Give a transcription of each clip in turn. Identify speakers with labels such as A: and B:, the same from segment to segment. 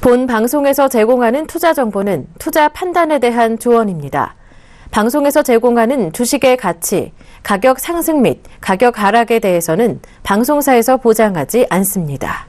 A: 본 방송에서 제공하는 투자 정보는 투자 판단에 대한 조언입니다. 방송에서 제공하는 주식의 가치, 가격 상승 및 가격 하락에 대해서는 방송사에서 보장하지 않습니다.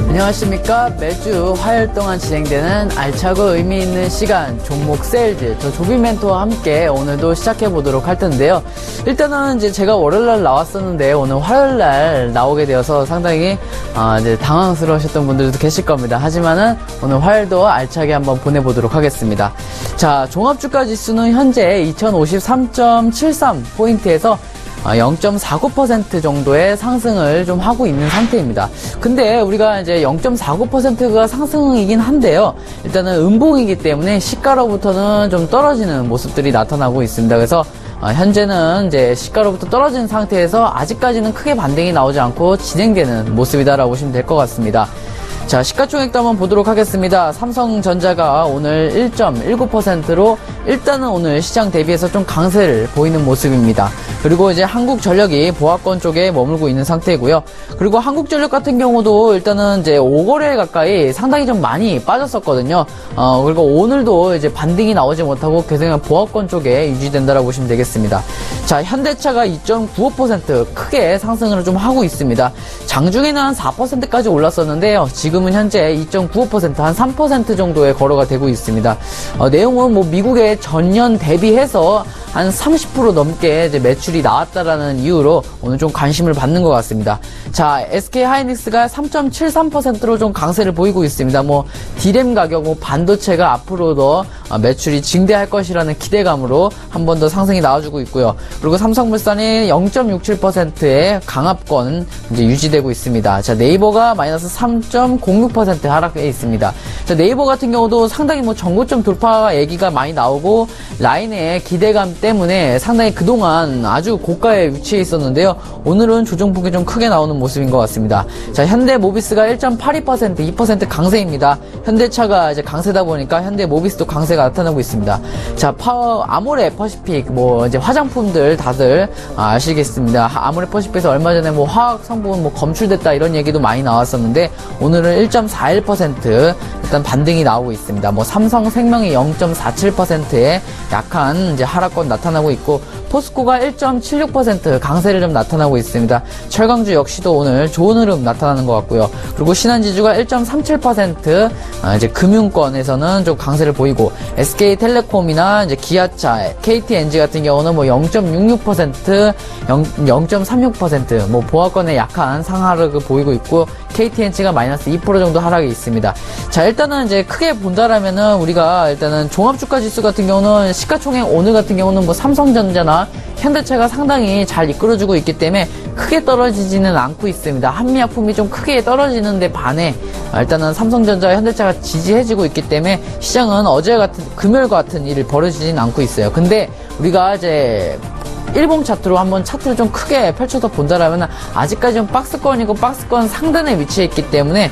B: 안녕하십니까. 매주 화요일 동안 진행되는 알차고 의미 있는 시간 종목 세일즈, 저 조비 멘토와 함께 오늘도 시작해 보도록 할 텐데요. 일단은 이제 제가 월요일날 나왔었는데 오늘 화요일날 나오게 되어서 상당히 이제 당황스러우셨던 분들도 계실 겁니다. 하지만은 오늘 화요일도 알차게 한번 보내보도록 하겠습니다. 자, 종합주가 지수는 현재 2053.73포인트에서 0.49% 정도의 상승을 좀 하고 있는 상태입니다. 근데 우리가 이제 0.49%가 상승이긴 한데요. 일단은 음봉이기 때문에 시가로부터는 좀 떨어지는 모습들이 나타나고 있습니다. 그래서 현재는 이제 시가로부터 떨어진 상태에서 아직까지는 크게 반등이 나오지 않고 진행되는 모습이다라고 보시면 될 것 같습니다. 자, 시가총액도 한번 보도록 하겠습니다. 삼성전자가 오늘 1.19%로 일단은 오늘 시장 대비해서 좀 강세를 보이는 모습입니다. 그리고 이제 한국전력이 보합권 쪽에 머물고 있는 상태고요. 그리고 한국전력 같은 경우도 일단은 이제 5거래 가까이 상당히 좀 많이 빠졌었거든요. 그리고 오늘도 이제 반등이 나오지 못하고 계속 보합권 쪽에 유지된다라고 보시면 되겠습니다. 자, 현대차가 2.95% 크게 상승을 좀 하고 있습니다. 장중에는 한 4%까지 올랐었는데요. 지금은 현재 2.95% 한 3% 정도의 거래가 되고 있습니다. 내용은 뭐 미국의 전년 대비해서 한 30% 넘게 이제 매출이 나왔다라는 이유로 오늘 좀 관심을 받는 것 같습니다. 자, SK하이닉스가 3.73%로 좀 강세를 보이고 있습니다. 뭐 D램 가격, 뭐 반도체가 앞으로도 매출이 증대할 것이라는 기대감으로 한 번 더 상승이 나와주고 있고요. 그리고 삼성물산이 0.67%의 강압권 이제 유지되고 있습니다. 자, 네이버가 마이너스 3.06% 하락해 있습니다. 자, 네이버 같은 경우도 상당히 뭐 전고점 돌파 얘기가 많이 나오고 라인의 기대감 때문에 상당히 그동안 아주 고가에 위치해 있었는데요. 오늘은 조정폭이 좀 크게 나오는 모습인 것 같습니다. 자, 현대모비스가 1.82%, 2% 강세입니다. 현대차가 이제 강세다 보니까 현대모비스도 강세가 나타나고 있습니다. 자, 아모레 퍼시픽, 뭐 이제 화장품들 다들 아시겠습니다. 아모레 퍼시픽에서 얼마 전에 뭐 화학 성분 뭐 검출됐다 이런 얘기도 많이 나왔었는데 오늘은 1.41% 일단 반등이 나오고 있습니다. 뭐 삼성생명이 0.47%의 약한 이제 하락권 나타나고 있고 포스코가 1.76% 강세를 좀 나타나고 있습니다. 철강주 역시도 오늘 좋은 흐름 나타나는 것 같고요. 그리고 신한지주가 1.37% 이제 금융권에서는 좀 강세를 보이고 SK텔레콤이나 이제 기아차, KTNG 같은 경우는 뭐 0.66%, 0.36% 뭐 보합권에 약한 상하락을 보이고 있고 KTNC가 마이너스 2% 정도 하락이 있습니다. 자, 일단은 이제 크게 본다라면은 우리가 일단은 종합주가 지수 같은 경우는 시가총액 오늘 같은 경우는 뭐 삼성전자나 현대차가 상당히 잘 이끌어주고 있기 때문에 크게 떨어지지는 않고 있습니다. 한미약품이 좀 크게 떨어지는데 반해 일단은 삼성전자와 현대차가 지지해지고 있기 때문에 시장은 어제 같은 금요일과 같은 일을 벌어지진 않고 있어요. 근데 우리가 이제 일봉 차트로 한번 차트를 좀 크게 펼쳐서 본다라면 아직까지 좀 박스권이고 박스권 상단에 위치해 있기 때문에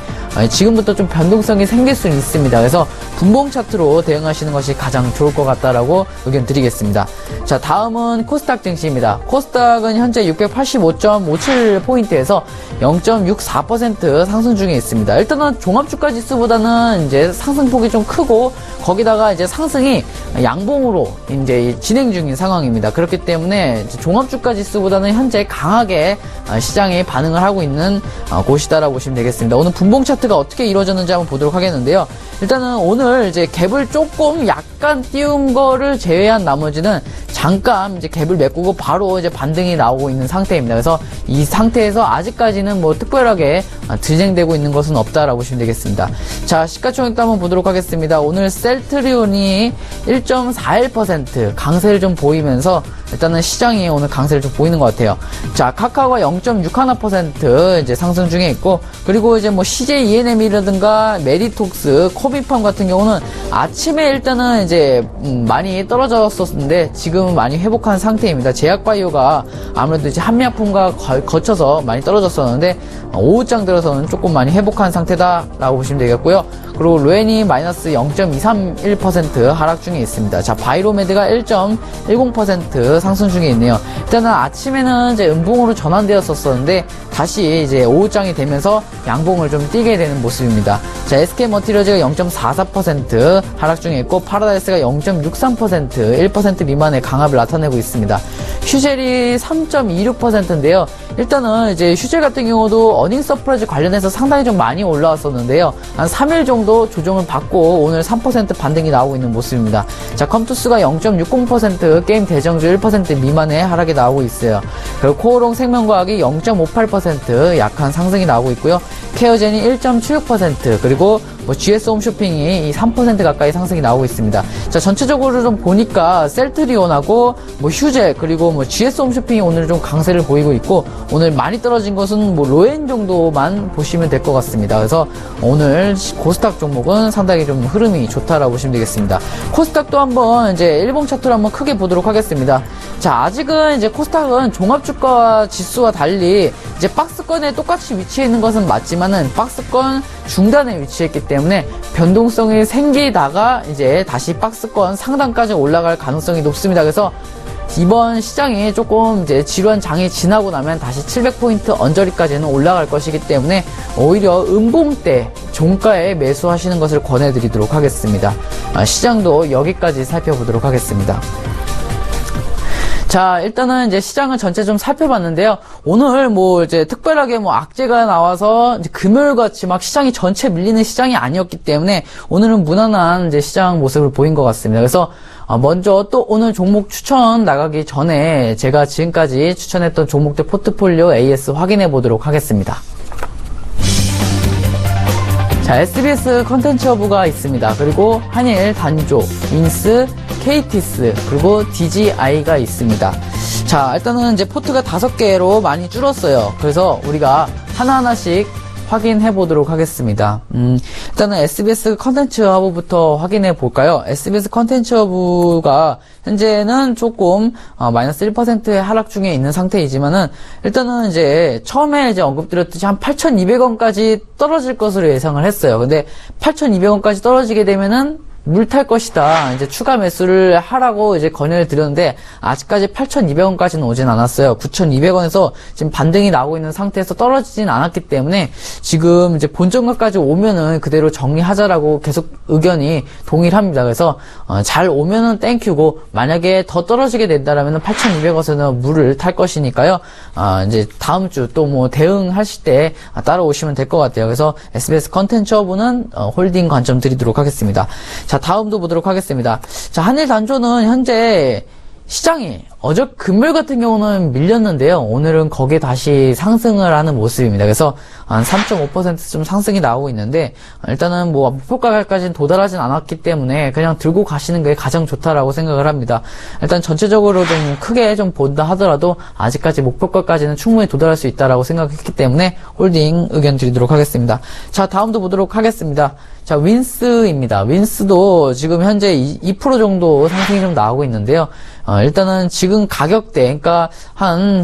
B: 지금부터 좀 변동성이 생길 수는 있습니다. 그래서 분봉 차트로 대응하시는 것이 가장 좋을 것 같다라고 의견 드리겠습니다. 자, 다음은 코스닥 증시입니다. 코스닥은 현재 680.57포인트에서 0.64% 상승 중에 있습니다. 일단은 종합주가 지수보다는 이제 상승폭이 좀 크고 거기다가 이제 상승이 양봉으로 이제 진행 중인 상황입니다. 그렇기 때문에 종합주가 지수보다는 현재 강하게 시장에 반응을 하고 있는 곳이다라고 보시면 되겠습니다. 오늘 분봉 차트가 어떻게 이루어졌는지 한번 보도록 하겠는데요. 일단은 오늘 이제 갭을 조금 약간 띄운 거를 제외한 나머지는 잠깐 이제 갭을 메꾸고 바로 이제 반등이 나오고 있는 상태입니다. 그래서 이 상태에서 아직까지는 뭐 특별하게 진행되고 있는 것은 없다라고 보시면 되겠습니다. 자, 시가총액도 한번 보도록 하겠습니다. 오늘 셀트리온이 1.41% 강세를 좀 보이면서 일단은 시장이 오늘 강세를 좀 보이는 것 같아요. 자, 카카오가 0.61% 이제 상승 중에 있고, 그리고 이제 뭐 CJ ENM이라든가 메디톡스, 코비팜 같은 경우는 아침에 일단은 이제 많이 떨어졌었는데 지금은 많이 회복한 상태입니다. 제약바이오가 아무래도 이제 한미약품과 거쳐서 많이 떨어졌었는데 오후장 들어서는 조금 많이 회복한 상태다라고 보시면 되겠고요. 그리고 루엔이 마이너스 0.231% 하락 중에 있습니다. 자, 바이로메드가 1.10% 상승 중에 있네요. 일단은 아침에는 이제 음봉으로 전환되었었는데 다시 이제 오후장이 되면서 양봉을 좀 띄게 되는 모습입니다. 자, SK 머티리얼즈가 0.44% 하락 중에 있고 파라다이스가 0.63% 1% 미만의 강압을 나타내고 있습니다. 휴젤이 3.26%인데요. 일단은 이제 휴젤 같은 경우도 어닝 서프라이즈 관련해서 상당히 좀 많이 올라왔었는데요. 한 3일 정도 조정을 받고 오늘 3% 반등이 나오고 있는 모습입니다. 자, 컴투스가 0.60% 게임 대정주 1% 미만의 하락이 나오고 있어요. 그리고 코오롱 생명과학이 0.58% 약한 상승이 나오고 있고요. 케어젠이 1.76% 그리고 GS 홈쇼핑이 3% 가까이 상승이 나오고 있습니다. 자, 전체적으로 좀 보니까 셀트리온하고 휴젤 그리고 GS 홈쇼핑이 오늘 좀 강세를 보이고 있고 오늘 많이 떨어진 것은 로엔 정도만 보시면 될 것 같습니다. 그래서 오늘 코스닥 종목은 상당히 좀 흐름이 좋다라고 보시면 되겠습니다. 코스닥도 한번 이제 일봉 차트를 한번 크게 보도록 하겠습니다. 자, 아직은 이제 코스닥은 종합주가 지수와 달리 이제 박스권에 똑같이 위치해 있는 것은 맞지만은 박스권 중단에 위치했기 때문에 변동성이 생기다가 이제 다시 박스권 상단까지 올라갈 가능성이 높습니다. 그래서 이번 시장이 조금 이제 지루한 장이 지나고 나면 다시 700포인트 언저리까지는 올라갈 것이기 때문에 오히려 음봉 때 종가에 매수하시는 것을 권해드리도록 하겠습니다. 시장도 여기까지 살펴보도록 하겠습니다. 자, 일단은 이제 시장을 전체 좀 살펴봤는데요. 오늘 이제 특별하게 악재가 나와서 이제 금요일같이 막 시장이 전체 밀리는 시장이 아니었기 때문에 오늘은 무난한 이제 시장 모습을 보인 것 같습니다. 그래서 먼저 또 오늘 종목 추천 나가기 전에 제가 지금까지 추천했던 종목들 포트폴리오 AS 확인해 보도록 하겠습니다. 자, SBS 컨텐츠 허브가 있습니다. 그리고 한일, 단조, 윈스, KTS, 그리고 DGI가 있습니다. 자, 일단은 이제 포트가 5개로 많이 줄었어요. 그래서 우리가 하나하나씩 확인해 보도록 하겠습니다. 일단은 SBS 컨텐츠 허브부터 확인해 볼까요? SBS 컨텐츠 허브가 현재는 조금 마이너스 1%의 하락 중에 있는 상태이지만은 일단은 이제 처음에 이제 언급드렸듯이 한 8,200원까지 떨어질 것으로 예상을 했어요. 근데 8,200원까지 떨어지게 되면은 물 탈 것이다. 이제 추가 매수를 하라고 이제 권유를 드렸는데 아직까지 8,200원까지는 오진 않았어요. 9,200원에서 지금 반등이 나오고 있는 상태에서 떨어지진 않았기 때문에 지금 이제 본전가까지 오면은 그대로 정리하자라고 계속 의견이 동일합니다. 그래서 잘 오면은 땡큐고 만약에 더 떨어지게 된다라면은 8,200원에서는 물을 탈 것이니까요. 이제 다음 주 또 대응하실 때 따라오시면 될 것 같아요. 그래서 SBS 컨텐츠 허브는 홀딩 관점 드리도록 하겠습니다. 자, 다음도 보도록 하겠습니다. 자, 한일 단조는 현재 시장이 어제 금요일 같은 경우는 밀렸는데요. 오늘은 거기에 다시 상승을 하는 모습입니다. 그래서 한 3.5% 좀 상승이 나오고 있는데 일단은 목표가까지는 도달하진 않았기 때문에 그냥 들고 가시는 게 가장 좋다라고 생각을 합니다. 일단 전체적으로 좀 크게 좀 본다 하더라도 아직까지 목표가까지는 충분히 도달할 수 있다라고 생각했기 때문에 홀딩 의견 드리도록 하겠습니다. 자, 다음도 보도록 하겠습니다. 자, 윈스입니다. 윈스도 지금 현재 2% 정도 상승이 좀 나오고 있는데요. 일단은 지금 가격대, 그러니까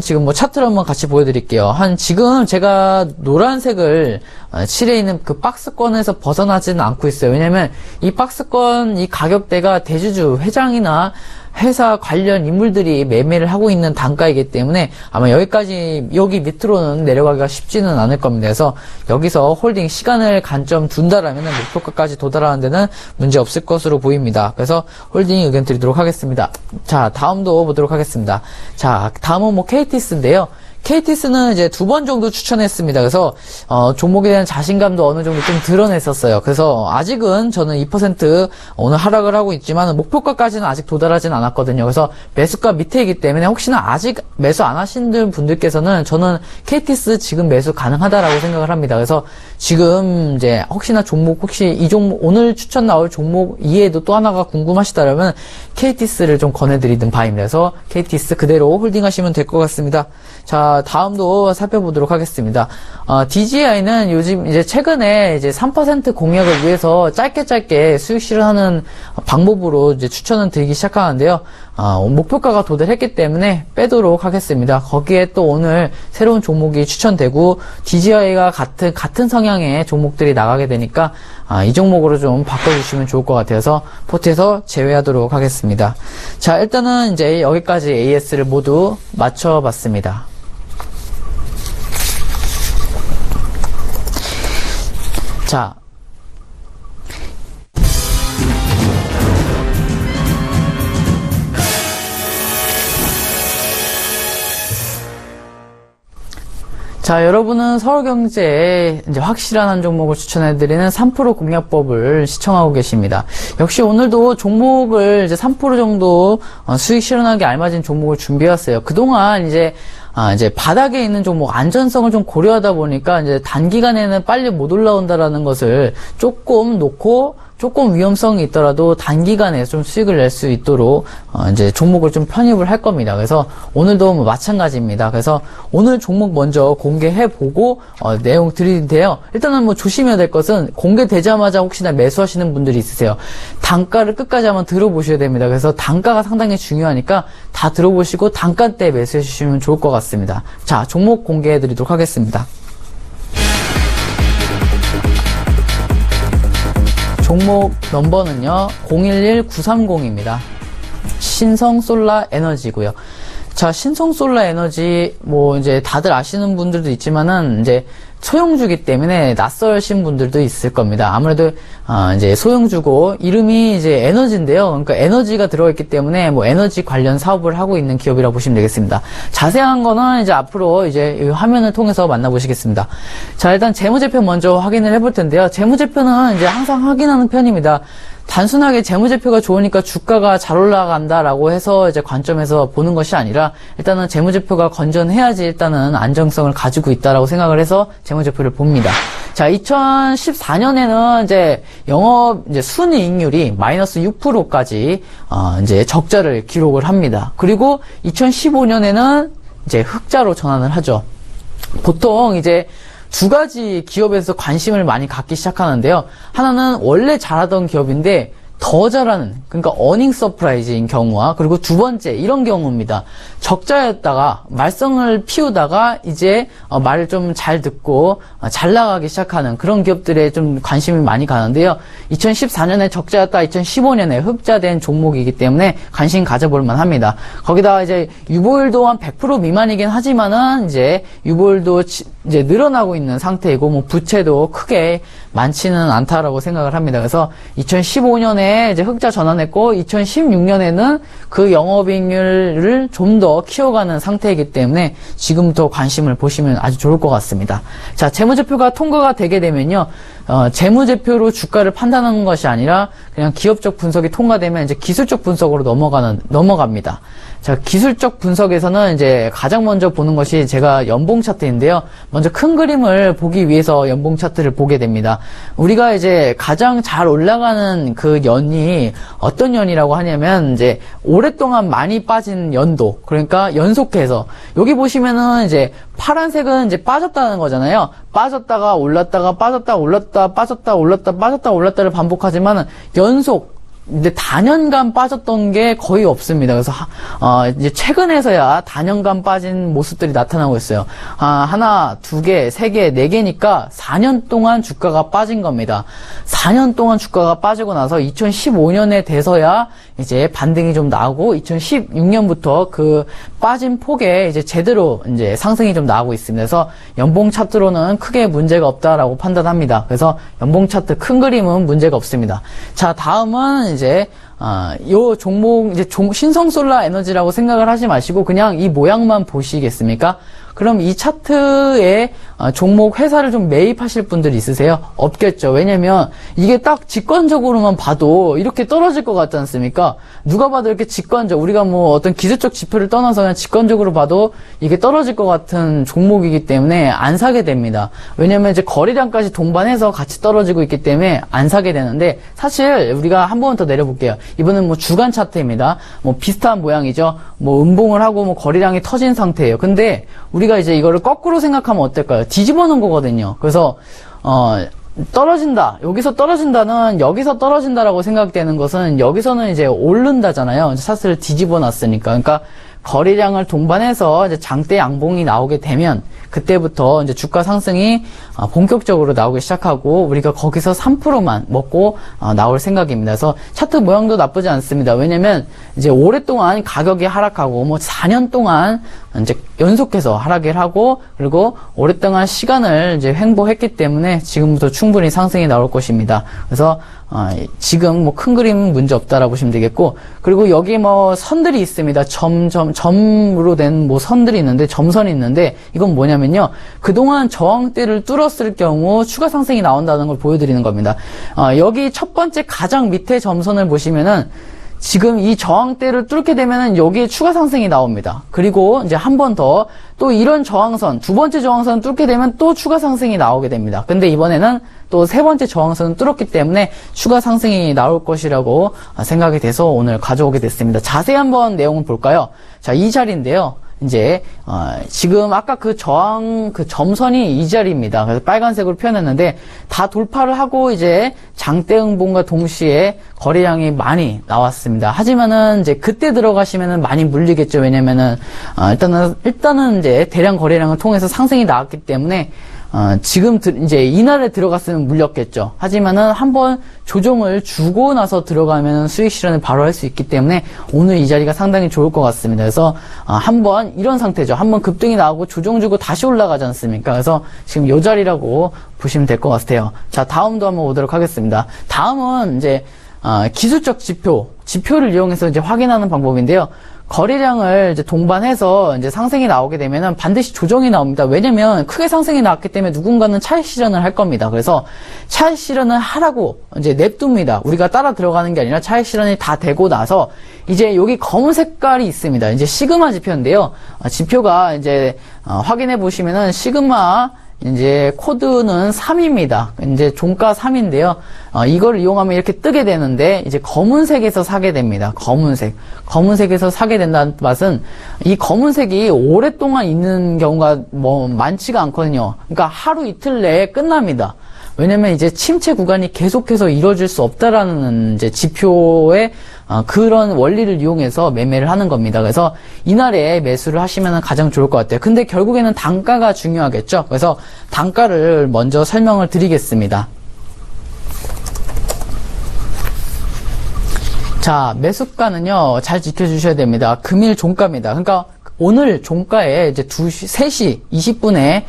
B: 지금 차트를 한번 같이 보여드릴게요. 지금 제가 노란색을 칠해 있는 그 박스권에서 벗어나지는 않고 있어요. 왜냐면 이 박스권, 이 가격대가 대주주 회장이나 회사 관련 인물들이 매매를 하고 있는 단가이기 때문에 아마 여기 밑으로는 내려가기가 쉽지는 않을 겁니다. 그래서 여기서 홀딩 시간을 관점 둔다라면 목표가까지 도달하는 데는 문제 없을 것으로 보입니다. 그래서 홀딩 의견 드리도록 하겠습니다. 자, 다음도 보도록 하겠습니다. 자, 다음은 KTS인데요. KTS는 이제 2번 정도 추천했습니다. 그래서 종목에 대한 자신감도 어느 정도 좀 드러냈었어요. 그래서 아직은 저는 2% 오늘 하락을 하고 있지만 목표가까지는 아직 도달하진 않았거든요. 그래서 매수가 밑에이기 때문에 혹시나 아직 매수 안 하신 분들께서는 저는 KTS 지금 매수 가능하다라고 생각을 합니다. 그래서 지금 이제 혹시나 이 종목 오늘 추천 나올 종목 이외에도 또 하나가 궁금하시다면 KTS를 좀 권해드리는 바입니다. 그래서 KTS 그대로 홀딩하시면 될 것 같습니다. 자, 자, 다음도 살펴보도록 하겠습니다. DJI는 요즘 이제 최근에 이제 3% 공약을 위해서 짧게 수익 실현하는 방법으로 이제 추천을 드리기 시작하는데요. 목표가가 도달했기 때문에 빼도록 하겠습니다. 거기에 또 오늘 새로운 종목이 추천되고 DJI가 같은 성향의 종목들이 나가게 되니까 이 종목으로 좀 바꿔주시면 좋을 것 같아서 포트에서 제외하도록 하겠습니다. 자, 일단은 이제 여기까지 AS를 모두 맞춰봤습니다. 자, 여러분은 서울경제의 이제 확실한 한 종목을 추천해드리는 3% 공략법을 시청하고 계십니다. 역시 오늘도 종목을 이제 3% 정도 수익 실현하기 알맞은 종목을 준비해왔어요. 그동안 이제 바닥에 있는 종목 안전성을 좀 고려하다 보니까 이제 단기간에는 빨리 못 올라온다라는 것을 조금 놓고 조금 위험성이 있더라도 단기간에 좀 수익을 낼 수 있도록 이제 종목을 좀 편입을 할 겁니다. 그래서 오늘도 뭐 마찬가지입니다. 그래서 오늘 종목 먼저 공개해보고 내용 드리는데요. 일단은 뭐 조심해야 될 것은 공개되자마자 혹시나 매수하시는 분들이 있으세요. 단가를 끝까지 한번 들어보셔야 됩니다. 그래서 단가가 상당히 중요하니까 다 들어보시고 단가 때 매수해 주시면 좋을 것 같습니다. 자, 종목 공개해 드리도록 하겠습니다. 종목 넘버는요 011930입니다. 신성솔라에너지고요. 자, 신성솔라에너지 뭐 이제 다들 아시는 분들도 있지만은 이제 소형주기 때문에 낯설신 분들도 있을 겁니다. 아무래도 이제 소형주고 이름이 이제 에너지인데요. 그러니까 에너지가 들어있기 때문에 뭐 에너지 관련 사업을 하고 있는 기업이라고 보시면 되겠습니다. 자세한 거는 이제 앞으로 이제 이 화면을 통해서 만나보시겠습니다. 자, 일단 재무제표 먼저 확인을 해볼 텐데요. 재무제표는 이제 항상 확인하는 편입니다. 단순하게 재무제표가 좋으니까 주가가 잘 올라간다라고 해서 이제 관점에서 보는 것이 아니라 일단은 재무제표가 건전해야지 일단은 안정성을 가지고 있다라고 생각을 해서 재무제표를 봅니다. 자, 2014년에는 이제 영업 이제 순이익률이 마이너스 6%까지 이제 적자를 기록을 합니다. 그리고 2015년에는 이제 흑자로 전환을 하죠. 보통 이제 두 가지 기업에서 관심을 많이 갖기 시작하는데요. 하나는 원래 잘하던 기업인데 더 잘하는, 그러니까 어닝 서프라이즈인 경우와, 그리고 두 번째 이런 경우입니다. 적자였다가 말썽을 피우다가 이제 말을 좀 잘 듣고 잘 나가기 시작하는 그런 기업들에 좀 관심이 많이 가는데요. 2014년에 적자였다 2015년에 흑자된 종목이기 때문에 관심 가져볼 만합니다. 거기다가 이제 유보율도 한 100% 미만이긴 하지만은 이제 유보율도 이제 늘어나고 있는 상태이고 뭐 부채도 크게 많지는 않다라고 생각을 합니다. 그래서 2015년에 이제 흑자 전환했고 2016년에는 그 영업이익률을 좀 더 키워가는 상태이기 때문에 지금부터 관심을 보시면 아주 좋을 것 같습니다. 자, 재무제표가 통과가 되게 되면요. 재무제표로 주가를 판단하는 것이 아니라 그냥 기업적 분석이 통과되면 이제 기술적 분석으로 넘어갑니다. 자, 기술적 분석에서는 이제 가장 먼저 보는 것이 제가 연봉 차트인데요. 먼저 큰 그림을 보기 위해서 연봉 차트를 보게 됩니다. 우리가 이제 가장 잘 올라가는 그 연이 어떤 연이라고 하냐면 이제 오랫동안 많이 빠진 연도. 그러니까 연속해서 여기 보시면은 이제 파란색은 이제 빠졌다는 거잖아요. 빠졌다가 올랐다가 빠졌다 올랐다 빠졌다 올랐다 빠졌다 올랐다를 반복하지만은 연속 근데 단연간 빠졌던 게 거의 없습니다. 그래서 이제 최근에서야 단연간 빠진 모습들이 나타나고 있어요. 하나, 두 개, 세 개, 네 개니까 4년 동안 주가가 빠진 겁니다. 4년 동안 주가가 빠지고 나서 2015년에 돼서야 이제 반등이 좀 나오고 2016년부터 그 빠진 폭에 이제 제대로 이제 상승이 좀 나오고 있습니다. 그래서 연봉 차트로는 크게 문제가 없다라고 판단합니다. 그래서 연봉 차트 큰 그림은 문제가 없습니다. 자, 다음은 이제 요 종목 이제 신성솔라에너지라고 생각을 하지 마시고 그냥 이 모양만 보시겠습니까? 그럼 이 차트에 종목 회사를 좀 매입하실 분들이 있으세요? 없겠죠. 왜냐면 이게 딱 직관적으로만 봐도 이렇게 떨어질 것 같지 않습니까? 누가 봐도 이렇게 우리가 뭐 어떤 기술적 지표를 떠나서 그냥 직관적으로 봐도 이게 떨어질 것 같은 종목이기 때문에 안 사게 됩니다. 왜냐면 이제 거래량까지 동반해서 같이 떨어지고 있기 때문에 안 사게 되는데 사실 우리가 한 번 더 내려볼게요. 이번엔 뭐 주간 차트입니다. 뭐 비슷한 모양이죠. 뭐 음봉을 하고 뭐 거래량이 터진 상태예요. 근데 우리가 이제 이거를 거꾸로 생각하면 어떨까요? 뒤집어 놓은 거거든요. 그래서 떨어진다. 여기서 떨어진다는 여기서 떨어진다라고 생각되는 것은 여기서는 이제 오른다잖아요. 차트를 뒤집어 놨으니까. 그러니까 거래량을 동반해서 이제 장대 양봉이 나오게 되면 그때부터 이제 주가 상승이 본격적으로 나오기 시작하고 우리가 거기서 3%만 먹고 나올 생각입니다. 그래서 차트 모양도 나쁘지 않습니다. 왜냐면 이제 오랫동안 가격이 하락하고 뭐 4년 동안 이제 연속해서 하락을 하고 그리고 오랫동안 시간을 이제 횡보했기 때문에 지금부터 충분히 상승이 나올 것입니다. 그래서 지금 뭐 큰 그림은 문제 없다라고 보시면 되겠고, 그리고 여기 뭐 선들이 있습니다. 점으로 된 뭐 선들이 있는데, 점선이 있는데, 이건 뭐냐면요. 그동안 저항대를 뚫었을 경우 추가 상승이 나온다는 걸 보여드리는 겁니다. 여기 첫 번째 가장 밑에 점선을 보시면은, 지금 이 저항대를 뚫게 되면은 여기에 추가 상승이 나옵니다. 그리고 이제 한 번 더 또 이런 저항선, 두 번째 저항선 뚫게 되면 또 추가 상승이 나오게 됩니다. 근데 이번에는 또 세 번째 저항선을 뚫었기 때문에 추가 상승이 나올 것이라고 생각이 돼서 오늘 가져오게 됐습니다. 자세히 한번 내용을 볼까요? 자, 이 자리인데요. 이제 지금 아까 그 저항 그 점선이 이 자리입니다. 그래서 빨간색으로 표현했는데 다 돌파를 하고 이제 장대 응봉과 동시에 거래량이 많이 나왔습니다. 하지만은 이제 그때 들어가시면은 많이 물리겠죠. 왜냐면은 일단은 이제 대량 거래량을 통해서 상승이 나왔기 때문에 지금 이제 이날에 들어갔으면 물렸겠죠. 하지만은 한번 조정을 주고 나서 들어가면 수익 실현을 바로 할 수 있기 때문에 오늘 이 자리가 상당히 좋을 것 같습니다. 그래서 한번 이런 상태죠. 한번 급등이 나오고 조정 주고 다시 올라가지 않습니까? 그래서 지금 이 자리라고 보시면 될 것 같아요. 자, 다음도 한번 오도록 하겠습니다. 다음은 이제 기술적 지표를 이용해서 이제 확인하는 방법인데요. 거래량을 이제 동반해서 이제 상승이 나오게 되면은 반드시 조정이 나옵니다. 왜냐면 크게 상승이 나왔기 때문에 누군가는 차익 실현을 할 겁니다. 그래서 차익 실현을 하라고 이제 냅둡니다. 우리가 따라 들어가는 게 아니라 차익 실현이 다 되고 나서 이제 여기 검은 색깔이 있습니다. 이제 시그마 지표인데요. 지표가 이제 확인해 보시면은 시그마 이제 코드는 3입니다. 이제 종가 3인데요. 이걸 이용하면 이렇게 뜨게 되는데 이제 검은색에서 사게 됩니다. 검은색에서 사게 된다는 맛은 이 검은색이 오랫동안 있는 경우가 뭐 많지가 않거든요. 그러니까 하루 이틀 내에 끝납니다. 왜냐면 이제 침체 구간이 계속해서 이루어질 수 없다라는 이제 지표의 그런 원리를 이용해서 매매를 하는 겁니다. 그래서 이날에 매수를 하시면 가장 좋을 것 같아요. 근데 결국에는 단가가 중요하겠죠. 그래서 단가를 먼저 설명을 드리겠습니다. 자, 매수가는요, 잘 지켜주셔야 됩니다. 금일 종가입니다. 그러니까 오늘 종가에 이제 3시 20분에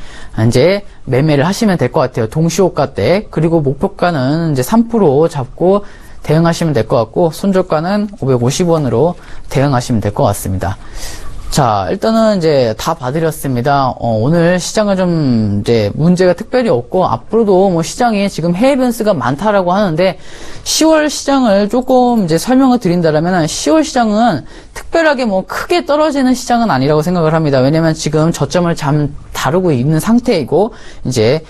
B: 이제 매매를 하시면 될 것 같아요. 동시호가 때. 그리고 목표가는 이제 3% 잡고 대응하시면 될 것 같고, 손절가는 550원으로 대응하시면 될 것 같습니다. 자, 일단은 이제 다 봐드렸습니다. 오늘 시장은 좀 이제 문제가 특별히 없고, 앞으로도 뭐 시장이 지금 해외 변수가 많다라고 하는데, 10월 시장을 조금 이제 설명을 드린다라면, 10월 시장은 특별하게 뭐 크게 떨어지는 시장은 아니라고 생각을 합니다. 왜냐면 지금 저점을 다루고 있는 상태이고, 이제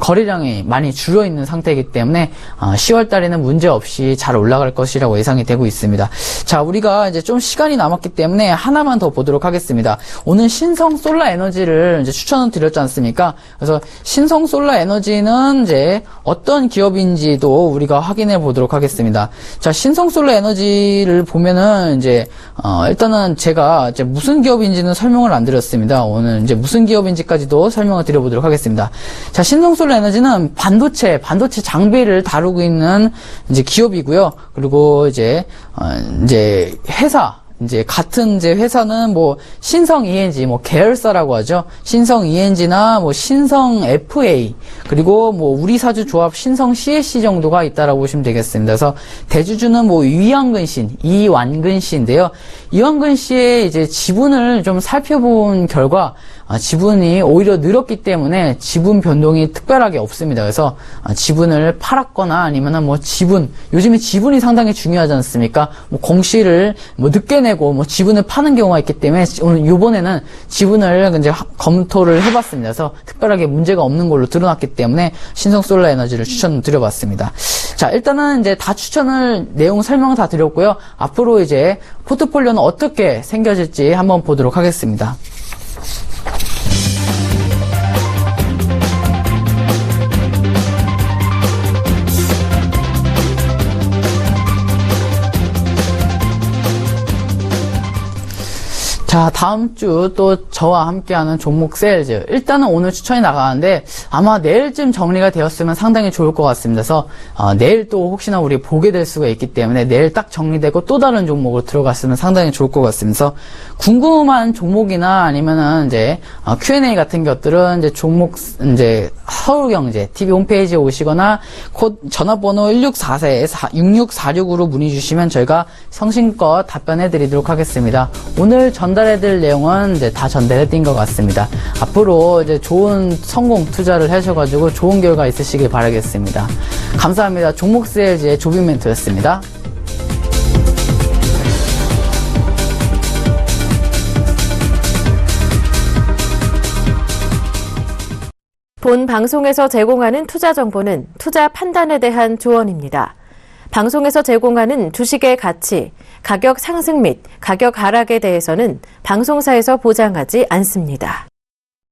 B: 거래량이 많이 줄어 있는 상태이기 때문에 10월 달에는 문제 없이 잘 올라갈 것이라고 예상이 되고 있습니다. 자, 우리가 이제 좀 시간이 남았기 때문에 하나만 더 보도록 하겠습니다. 오늘 신성 솔라 에너지를 이제 추천을 드렸지 않습니까? 그래서 신성 솔라 에너지는 이제 어떤 기업인지도 우리가 확인해 보도록 하겠습니다. 자, 신성 솔라 에너지를 보면은 이제 일단은 제가 이제 무슨 기업인지는 설명을 안 드렸습니다. 오늘 이제 무슨 기업인지까지도 설명을 드려보도록 하겠습니다. 자, 신성솔라 에너지는 반도체 장비를 다루고 있는 이제 기업이고요. 그리고 이제 회사, 이제 같은 이제 회사는 뭐 신성 ENG 뭐 계열사라고 하죠. 신성 ENG나 뭐 신성 FA 그리고 뭐 우리사주 조합 신성 CSC 정도가 있다라고 보시면 되겠습니다. 그래서 대주주는 뭐 이완근 씨인데요. 이완근 씨의 이제 지분을 좀 살펴본 결과 지분이 오히려 늘었기 때문에 지분 변동이 특별하게 없습니다. 그래서 지분을 팔았거나 아니면은 뭐 지분, 요즘에 지분이 상당히 중요하지 않습니까? 뭐 공시를 뭐 늦게 내고 뭐 지분을 파는 경우가 있기 때문에 오늘 요번에는 지분을 이제 검토를 해봤습니다. 그래서 특별하게 문제가 없는 걸로 드러났기 때문에 신성솔라에너지를 추천드려봤습니다. 자, 일단은 이제 다 추천을 내용 설명 다 드렸고요. 앞으로 이제 포트폴리오는 어떻게 생겨질지 한번 보도록 하겠습니다. 자, 다음 주 또 저와 함께하는 종목 세일즈. 일단은 오늘 추천이 나가는데 아마 내일쯤 정리가 되었으면 상당히 좋을 것 같습니다. 그래서 내일 또 혹시나 우리 보게 될 수가 있기 때문에 내일 딱 정리되고 또 다른 종목으로 들어갔으면 상당히 좋을 것 같습니다. 그래서 궁금한 종목이나 아니면은 이제 Q&A 같은 것들은 이제 종목 이제 서울경제 TV 홈페이지에 오시거나 전화번호 1644-6646으로 문의 주시면 저희가 성심껏 답변해 드리도록 하겠습니다. 오늘 전달해드릴 내용은 이제 다 전달해드린 것 같습니다. 앞으로 이제 좋은 성공 투자를 하셔가지고 좋은 결과 있으시길 바라겠습니다. 감사합니다. 종목 세일즈의 조빈 멘토였습니다.
A: 본 방송에서 제공하는 투자 정보는 투자 판단에 대한 조언입니다. 방송에서 제공하는 주식의 가치, 가격 상승 및 가격 하락에 대해서는 방송사에서 보장하지 않습니다.